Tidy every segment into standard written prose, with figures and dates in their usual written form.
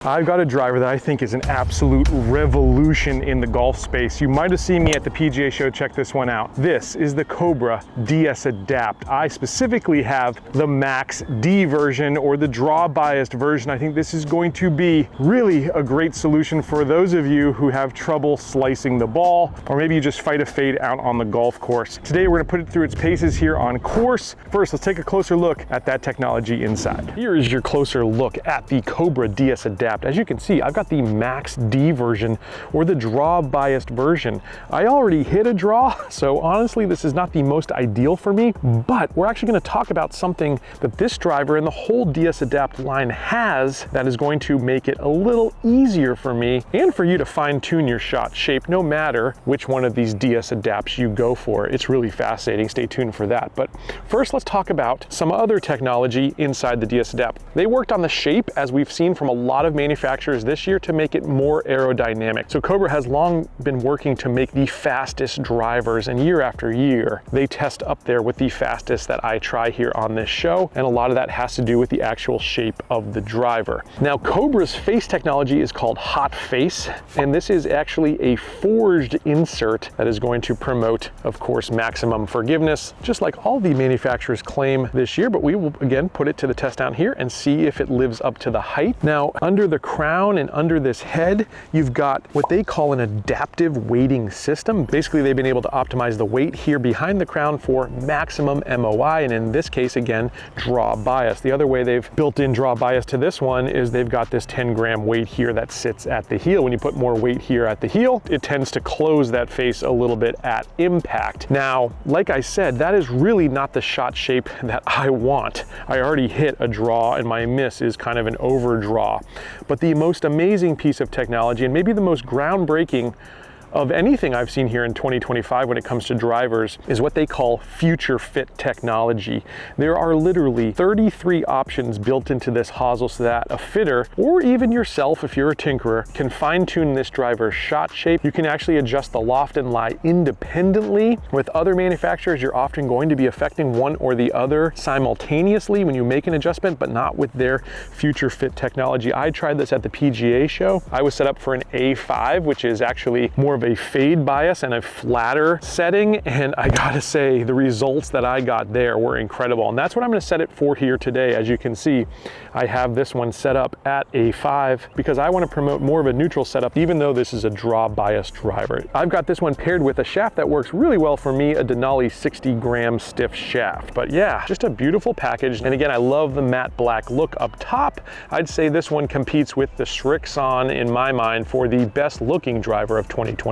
I've got a driver that I think is an absolute revolution in the golf space. You might have seen me at the PGA show, check this one out. This is the Cobra DS Adapt. I specifically have the Max D version or the draw biased version. I think this is going to be really a great solution for those of you who have trouble slicing the ball, or maybe you just fight a fade out on the golf course. Today we're gonna put it through its paces here on course. First, let's take a closer look at that technology inside. Here is your closer look at the Cobra DS Adapt. As you can see, I've got the Max D version or the draw biased version. I already hit a draw, so honestly, this is not the most ideal for me, but we're actually gonna talk about something that this driver and the whole DS Adapt line has that is going to make it a little easier for me and for you to fine tune your shot shape no matter which one of these DS Adapts you go for. It's really fascinating, stay tuned for that. But first, let's talk about some other technology inside the DS Adapt. They worked on the shape, as we've seen from a lot of manufacturers this year, to make it more aerodynamic. So Cobra has long been working to make the fastest drivers, and year after year they test up there with the fastest that I try here on this show, and a lot of that has to do with the actual shape of the driver. Now, Cobra's face technology is called Hot Face, and this is actually a forged insert that is going to promote, of course, maximum forgiveness, just like all the manufacturers claim this year. But we will again put it to the test down here and see if it lives up to the height. Now, under the crown and under this head, you've got what they call an adaptive weighting system. Basically, they've been able to optimize the weight here behind the crown for maximum MOI, and in this case, again, draw bias. The other way they've built in draw bias to this one is they've got this 10-gram weight here that sits at the heel. When you put more weight here at the heel, it tends to close that face a little bit at impact. Now, like I said, that is really not the shot shape that I want. I already hit a draw and my miss is kind of an overdraw. But the most amazing piece of technology, and maybe the most groundbreaking of anything I've seen here in 2025 when it comes to drivers, is what they call future fit technology. There are literally 33 options built into this hosel so that a fitter, or even yourself if you're a tinkerer, can fine tune this driver's shot shape. You can actually adjust the loft and lie independently. With other manufacturers, you're often going to be affecting one or the other simultaneously when you make an adjustment, but not with their future fit technology. I tried this at the PGA show. I was set up for an A5, which is actually more of a fade bias and a flatter setting, and I gotta say the results that I got there were incredible, and that's what I'm gonna set it for here today. As you can see, I have this one set up at A5 because I want to promote more of a neutral setup, even though this is a draw bias driver. I've got this one paired with a shaft that works really well for me, a Denali 60-gram stiff shaft. But yeah, just a beautiful package, and again, I love the matte black look up top. I'd say this one competes with the Srixon in my mind for the best looking driver of 2025.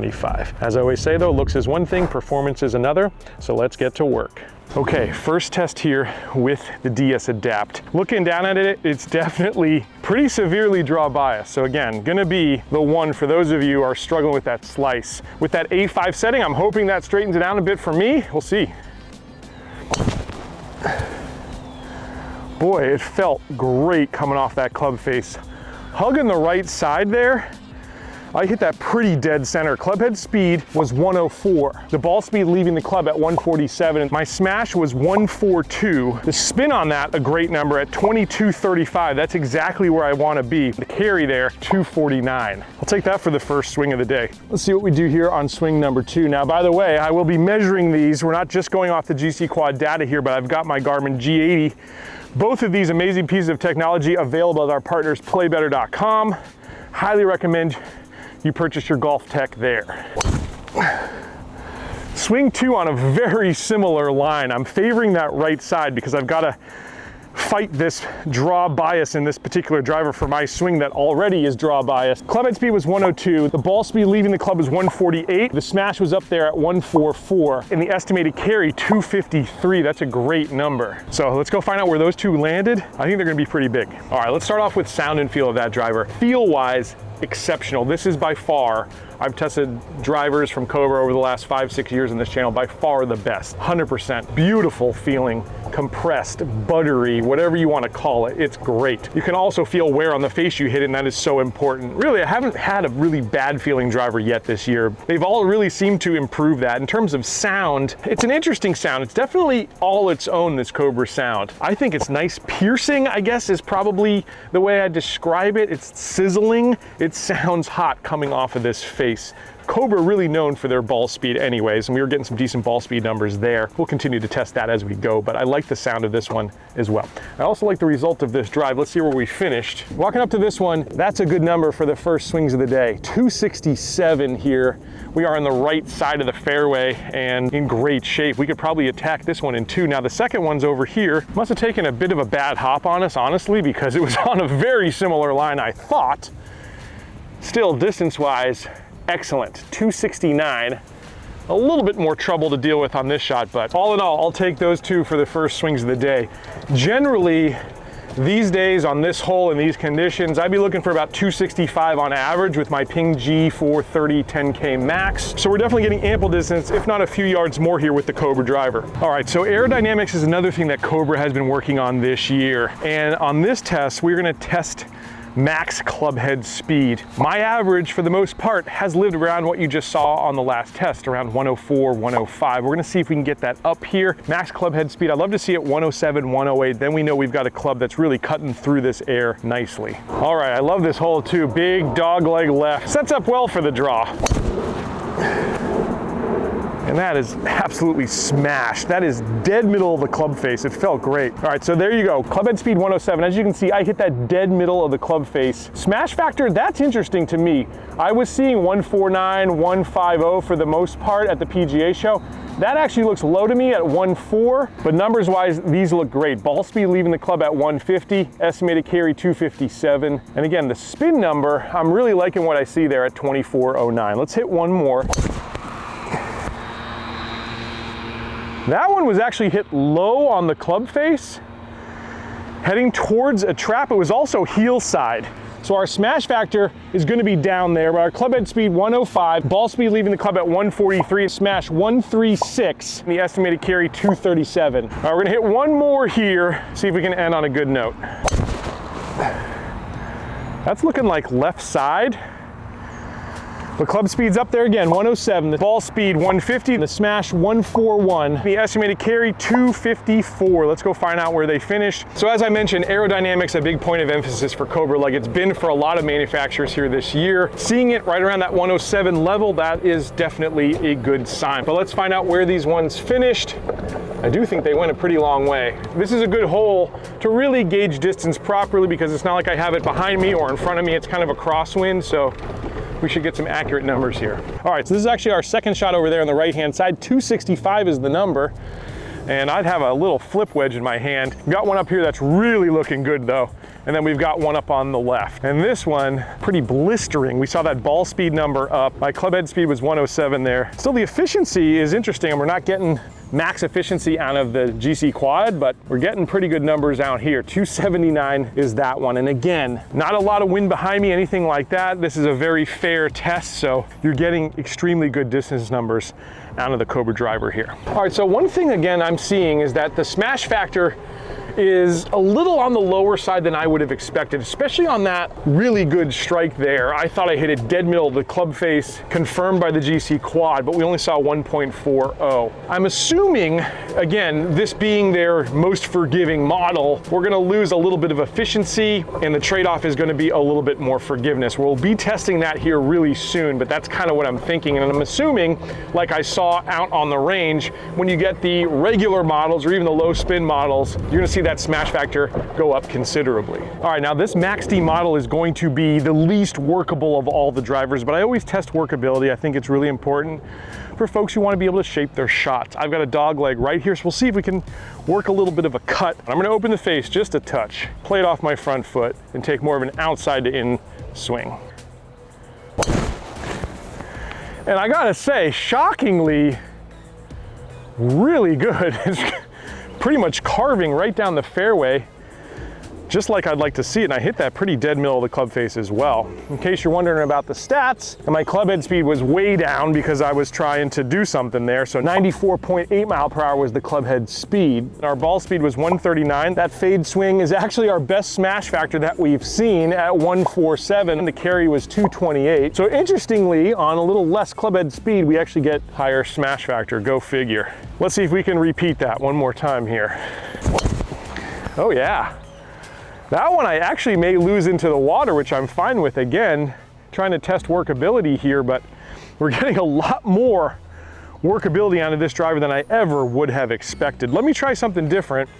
As I always say though, looks is one thing, performance is another, so let's get to work. Okay, first test here with the DS Adapt. Looking down at it, it's definitely pretty severely draw bias. So again, gonna be the one for those of you who are struggling with that slice. With that A5 setting, I'm hoping that straightens it down a bit for me. We'll see. Boy, it felt great coming off that club face. Hugging the right side there, I hit that pretty dead center. Club head speed was 104. The ball speed leaving the club at 147. My smash was 142. The spin on that, a great number at 2235. That's exactly where I want to be. The carry there, 249. I'll take that for the first swing of the day. Let's see what we do here on swing number 2. Now, by the way, I will be measuring these. We're not just going off the GC Quad data here, but I've got my Garmin G80. Both of these amazing pieces of technology available at our partners, playbetter.com. Highly recommend you purchase your golf tech there. Swing 2 on a very similar line. I'm favoring that right side because I've got to fight this draw bias in this particular driver for my swing that already is draw bias. Club head speed was 102. The ball speed leaving the club was 148. The smash was up there at 144. And the estimated carry, 253. That's a great number. So let's go find out where those two landed. I think they're gonna be pretty big. All right, let's start off with sound and feel of that driver. Feel-wise, exceptional. This is by far I've tested drivers from Cobra over the last 5-6 years in this channel, by far the best. 100%. Beautiful feeling, compressed, buttery, whatever you want to call it. It's great. You can also feel wear on the face you hit, and that is so important. Really, I haven't had a really bad feeling driver yet this year. They've all really seemed to improve that. In terms of sound, it's an interesting sound. It's definitely all its own, this Cobra sound. I think it's nice. Piercing, I guess, is probably the way I describe it. It's sizzling. It sounds hot coming off of this face. Cobra really known for their ball speed anyways, and we were getting some decent ball speed numbers there. We'll continue to test that as we go, but I like the sound of this one as well. I also like the result of this drive. Let's see where we finished. Walking up to this one, that's a good number for the first swings of the day. 267 here. We are on the right side of the fairway and in great shape. We could probably attack this one in 2. Now the second one's over here. Must have taken a bit of a bad hop on us, honestly, because it was on a very similar line, I thought. Still, distance-wise, excellent. 269. A little bit more trouble to deal with on this shot, but all in all, I'll take those 2 for the first swings of the day. Generally, these days on this hole in these conditions, I'd be looking for about 265 on average with my Ping G 430 10K max. So we're definitely getting ample distance, if not a few yards more here with the Cobra driver. All right, so aerodynamics is another thing that Cobra has been working on this year. And on this test, we're gonna test max club head speed. My average, for the most part, has lived around what you just saw on the last test, around 104, 105. We're gonna see if we can get that up here. Max club head speed, I'd love to see it 107, 108. Then we know we've got a club that's really cutting through this air nicely. All right, I love this hole too. Big dog leg left. Sets up well for the draw. And that is absolutely smashed. That is dead middle of the club face. It felt great. All right, so there you go. Club head speed 107. As you can see, I hit that dead middle of the club face. Smash factor, that's interesting to me. I was seeing 149, 150 for the most part at the PGA show. That actually looks low to me at 1.4, but numbers wise, these look great. Ball speed leaving the club at 150, estimated carry 257. And again, the spin number, I'm really liking what I see there at 2409. Let's hit one more. That one was actually hit low on the club face, heading towards a trap. It was also heel side. So our smash factor is going to be down there, but our club head speed 105, ball speed leaving the club at 143, smash 136, and the estimated carry 237. All right, we're going to hit one more here, see if we can end on a good note. That's looking like left side. The club speed's up there again, 107. The ball speed 150, the smash 141. The estimated carry 254. Let's go find out where they finished. So as I mentioned, aerodynamics a big point of emphasis for Cobra, like it's been for a lot of manufacturers here this year. Seeing it right around that 107 level, that is definitely a good sign. But let's find out where these ones finished. I do think they went a pretty long way. This is a good hole to really gauge distance properly because it's not like I have it behind me or in front of me. It's kind of a crosswind, so we should get some accurate numbers here. All right, so this is actually our second shot over there on the right-hand side. 265 is the number. And I'd have a little flip wedge in my hand. Got one up here that's really looking good though. And then we've got one up on the left. And this one, pretty blistering. We saw that ball speed number up. My club head speed was 107 there. Still, the efficiency is interesting, and we're not getting max efficiency out of the GC quad, but we're getting pretty good numbers out here. 279 is that one. And again, not a lot of wind behind me, anything like that. This is a very fair test, so you're getting extremely good distance numbers out of the Cobra driver here. All right, so one thing again I'm seeing is that the smash factor is a little on the lower side than I would have expected, especially on that really good strike there. I thought I hit it dead middle of the club face, confirmed by the GC quad, but we only saw 1.40. I'm assuming, again, this being their most forgiving model, we're gonna lose a little bit of efficiency, and the trade-off is gonna be a little bit more forgiveness. We'll be testing that here really soon, but that's kind of what I'm thinking, and I'm assuming, like I saw out on the range, when you get the regular models or even the low spin models, you're gonna see that smash factor go up considerably. All right, now this Max D model is going to be the least workable of all the drivers, but I always test workability. I think it's really important for folks who want to be able to shape their shots. I've got a dog leg right here, so we'll see if we can work a little bit of a cut. I'm gonna open the face just a touch, play it off my front foot, and take more of an outside to in swing. And I gotta say, shockingly, really good. It's pretty much carving right down the fairway. just like I'd like to see it, and I hit that pretty dead middle of the club face as well. In case you're wondering about the stats, my club head speed was way down because I was trying to do something there. So 94.8 mile per hour was the club head speed. Our ball speed was 139. That fade swing is actually our best smash factor that we've seen at 147. The carry was 228. So interestingly, on a little less club head speed, we actually get higher smash factor. Go figure. Let's see if we can repeat that one more time here. Oh yeah. That one I actually may lose into the water, which I'm fine with. Again, trying to test workability here, but we're getting a lot more workability out of this driver than I ever would have expected. Let me try something different.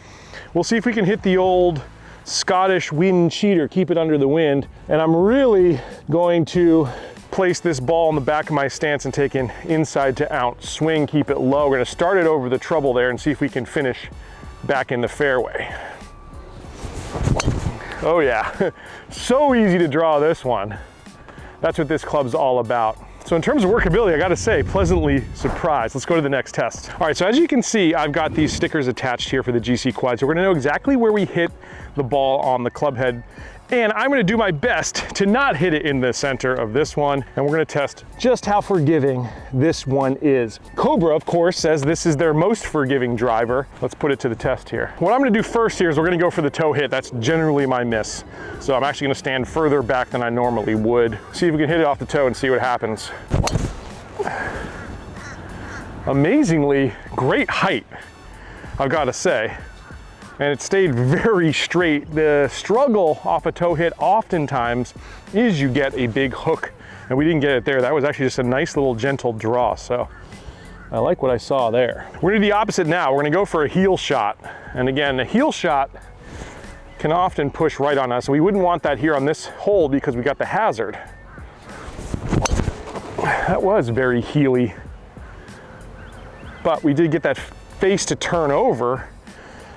We'll see if we can hit the old Scottish wind cheater, keep it under the wind. And I'm really going to place this ball in the back of my stance and take an inside to out swing, keep it low. We're gonna start it over the trouble there and see if we can finish back in the fairway. Oh yeah, so easy to draw this one. That's what this club's all about. So in terms of workability, I gotta say, pleasantly surprised. Let's go to the next test. All right, so as you can see, I've got these stickers attached here for the GC Quad. So we're gonna know exactly where we hit the ball on the club head. And I'm gonna do my best to not hit it in the center of this one. And we're gonna test just how forgiving this one is. Cobra, of course, says this is their most forgiving driver. Let's put it to the test here. What I'm gonna do first here is we're gonna go for the toe hit. That's generally my miss. So I'm actually gonna stand further back than I normally would. See if we can hit it off the toe and see what happens. Amazingly great height, I've gotta say. And it stayed very straight. The struggle off a toe hit oftentimes is you get a big hook, and we didn't get it there. That was actually just a nice little gentle draw, so I like what I saw there. We're gonna do the opposite now. We're gonna go for a heel shot. And again, a heel shot can often push right on us. We wouldn't want that here on this hole because we got the hazard. That was very heely, but we did get that face to turn over.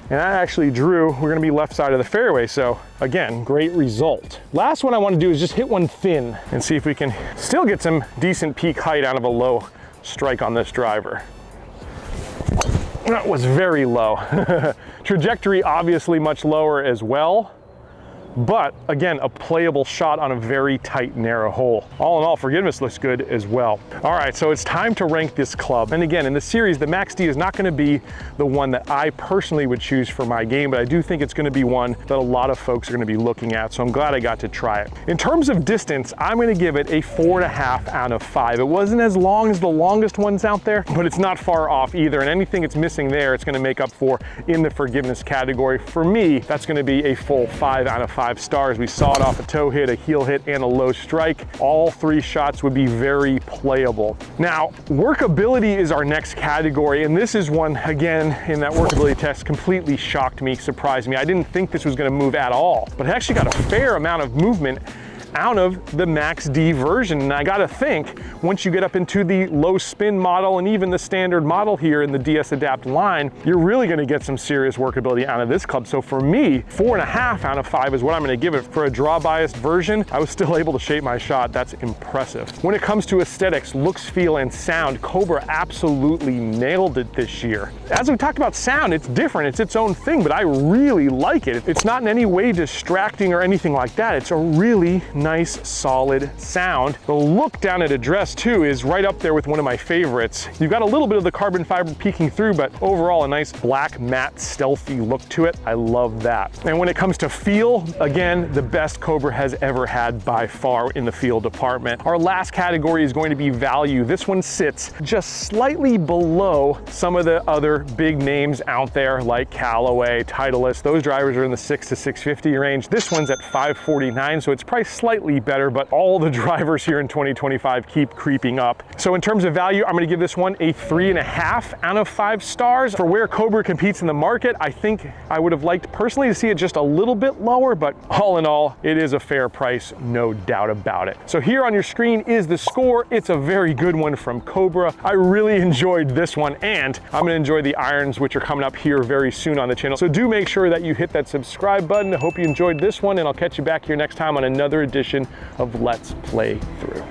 And I actually drew, we're gonna be left side of the fairway. So again, great result. Last one I wanna do is just hit one thin and see if we can still get some decent peak height out of a low strike on this driver. That was very low. Trajectory obviously much lower as well. But again, a playable shot on a very tight, narrow hole. All in all, forgiveness looks good as well. All right, so it's time to rank this club. And again, in the series, the Max D is not gonna be the one that I personally would choose for my game, but I do think it's gonna be one that a lot of folks are gonna be looking at, so I'm glad I got to try it. In terms of distance, I'm gonna give it a 4.5 out of 5. It wasn't as long as the longest ones out there, but it's not far off either, and anything it's missing there, it's gonna make up for in the forgiveness category. For me, that's gonna be a full 5 out of 5 stars. We saw it off a toe hit, a heel hit, and a low strike. All three shots would be very playable. Now, workability is our next category, and this is one, again, in that workability test, completely shocked me, surprised me. I didn't think this was gonna move at all, but it actually got a fair amount of movement out of the Max D version. And I gotta think, once you get up into the low spin model and even the standard model here in the DS Adapt line, you're really gonna get some serious workability out of this club. So for me, 4.5 out of 5 is what I'm gonna give it. For a draw biased version, I was still able to shape my shot. That's impressive. When it comes to aesthetics, looks, feel, and sound, Cobra absolutely nailed it this year. As we talked about sound, it's different, it's its own thing, but I really like it. It's not in any way distracting or anything like that. It's a really nice, solid sound. The look down at address too is right up there with one of my favorites. You've got a little bit of the carbon fiber peeking through, but overall a nice black, matte, stealthy look to it. I love that. And when it comes to feel, again, the best Cobra has ever had by far in the feel department. Our last category is going to be value. This one sits just slightly below some of the other big names out there like Callaway, Titleist. Those drivers are in the $600 to $650 range. This one's at $549, so it's priced slightly better, but all the drivers here in 2025 keep creeping up. So in terms of value, I'm gonna give this one a 3.5 out of 5 stars. For where Cobra competes in the market, I think I would have liked personally to see it just a little bit lower, but all in all, it is a fair price, no doubt about it. So here on your screen is the score. It's a very good one from Cobra. I really enjoyed this one, and I'm gonna enjoy the irons, which are coming up here very soon on the channel. So do make sure that you hit that subscribe button. I hope you enjoyed this one, and I'll catch you back here next time on another edition of Let's Play Through.